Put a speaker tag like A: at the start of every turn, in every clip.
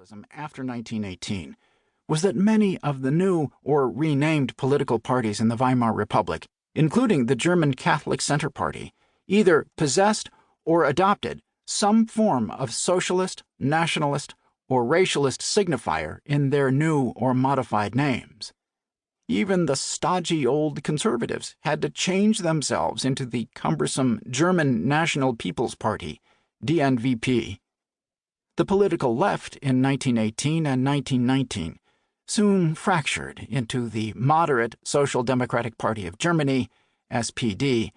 A: nationalism after 1918 was that many of the new or renamed political parties in the Weimar Republic, including the German Catholic Center Party, either possessed or adopted some form of socialist, nationalist, or racialist signifier in their new or modified names. Even the stodgy old conservatives had to change themselves into the cumbersome German National People's Party, DNVP. The political left in 1918 and 1919 soon fractured into the moderate Social Democratic Party of Germany, SPD,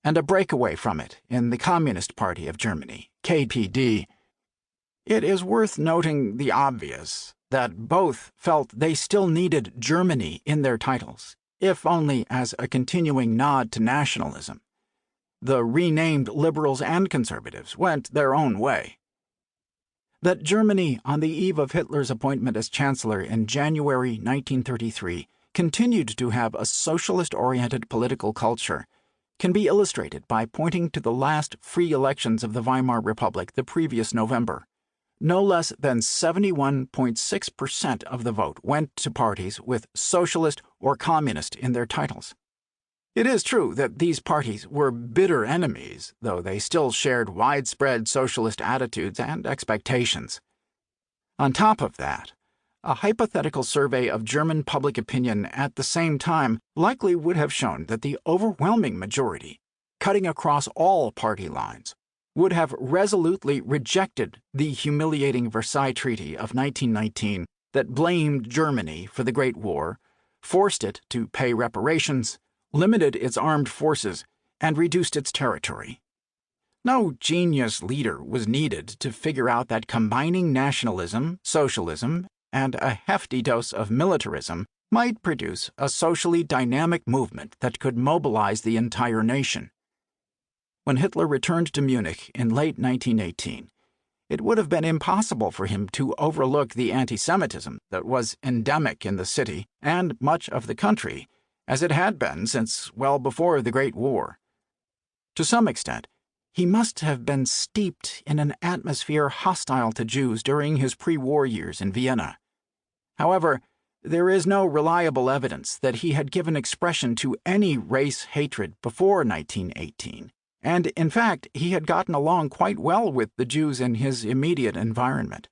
A: and a breakaway from it in the Communist Party of Germany, KPD. It is worth noting the obvious, that both felt they still needed Germany in their titles, if only as a continuing nod to nationalism. The renamed liberals and conservatives went their own way. That Germany, on the eve of Hitler's appointment as Chancellor in January 1933, continued to have a socialist-oriented political culture can be illustrated by pointing to the last free elections of the Weimar Republic the previous November. No less than 71.6% of the vote went to parties with socialist or communist in their titles. It is true that these parties were bitter enemies, though they still shared widespread socialist attitudes and expectations. On top of that, a hypothetical survey of German public opinion at the same time likely would have shown that the overwhelming majority, cutting across all party lines, would have resolutely rejected the humiliating Versailles Treaty of 1919 that blamed Germany for the Great War, forced it to pay reparations, limited its armed forces, and reduced its territory. No genius leader was needed to figure out that combining nationalism, socialism, and a hefty dose of militarism might produce a socially dynamic movement that could mobilize the entire nation. When Hitler returned to Munich in late 1918, it would have been impossible for him to overlook the anti-Semitism that was endemic in the city and much of the country, as it had been since well before the Great War. To some extent, he must have been steeped in an atmosphere hostile to Jews during his pre-war years in Vienna. However, there is no reliable evidence that he had given expression to any race hatred before 1918, and in fact he had gotten along quite well with the Jews in his immediate environment.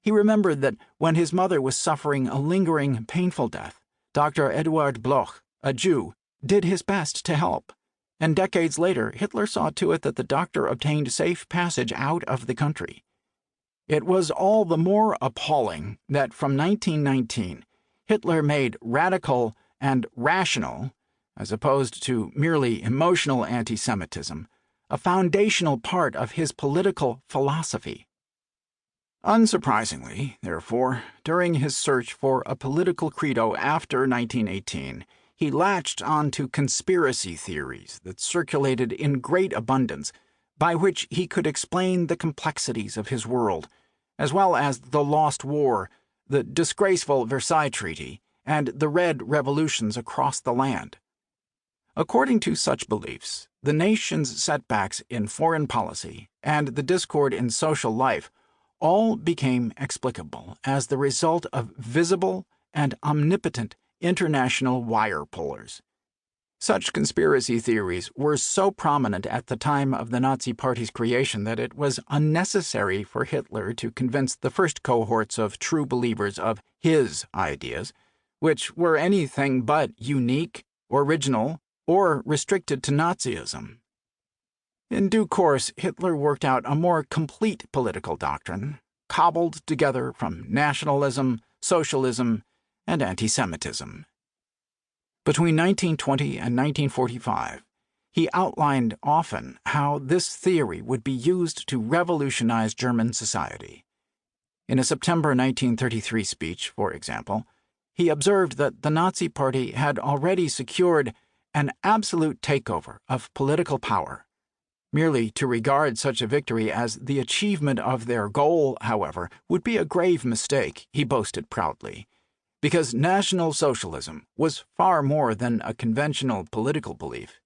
A: He remembered that when his mother was suffering a lingering, painful death, Dr. Eduard Bloch, a Jew, did his best to help, and decades later Hitler saw to it that the doctor obtained safe passage out of the country. It was all the more appalling that from 1919 Hitler made radical and rational, as opposed to merely emotional anti-Semitism, a foundational part of his political philosophy. Unsurprisingly, therefore, during his search for a political credo after 1918, he latched on to conspiracy theories that circulated in great abundance, by which he could explain the complexities of his world, as well as the lost war, the disgraceful Versailles Treaty, and the Red Revolutions across the land. According to such beliefs, the nation's setbacks in foreign policy and the discord in social life all became explicable as the result of visible and omnipotent international wire pullers. Such conspiracy theories were so prominent at the time of the Nazi Party's creation that it was unnecessary for Hitler to convince the first cohorts of true believers of his ideas, which were anything but unique, original, or restricted to Nazism. In due course, Hitler worked out a more complete political doctrine, cobbled together from nationalism, socialism, and anti-Semitism. Between 1920 and 1945, he outlined often how this theory would be used to revolutionize German society. In a September 1933 speech, for example, he observed that the Nazi Party had already secured an absolute takeover of political power. Merely to regard such a victory as the achievement of their goal, however, would be a grave mistake, he boasted proudly, because National Socialism was far more than a conventional political belief.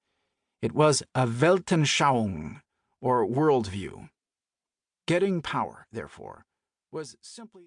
A: It was a Weltanschauung, or worldview. Getting power, therefore, was simply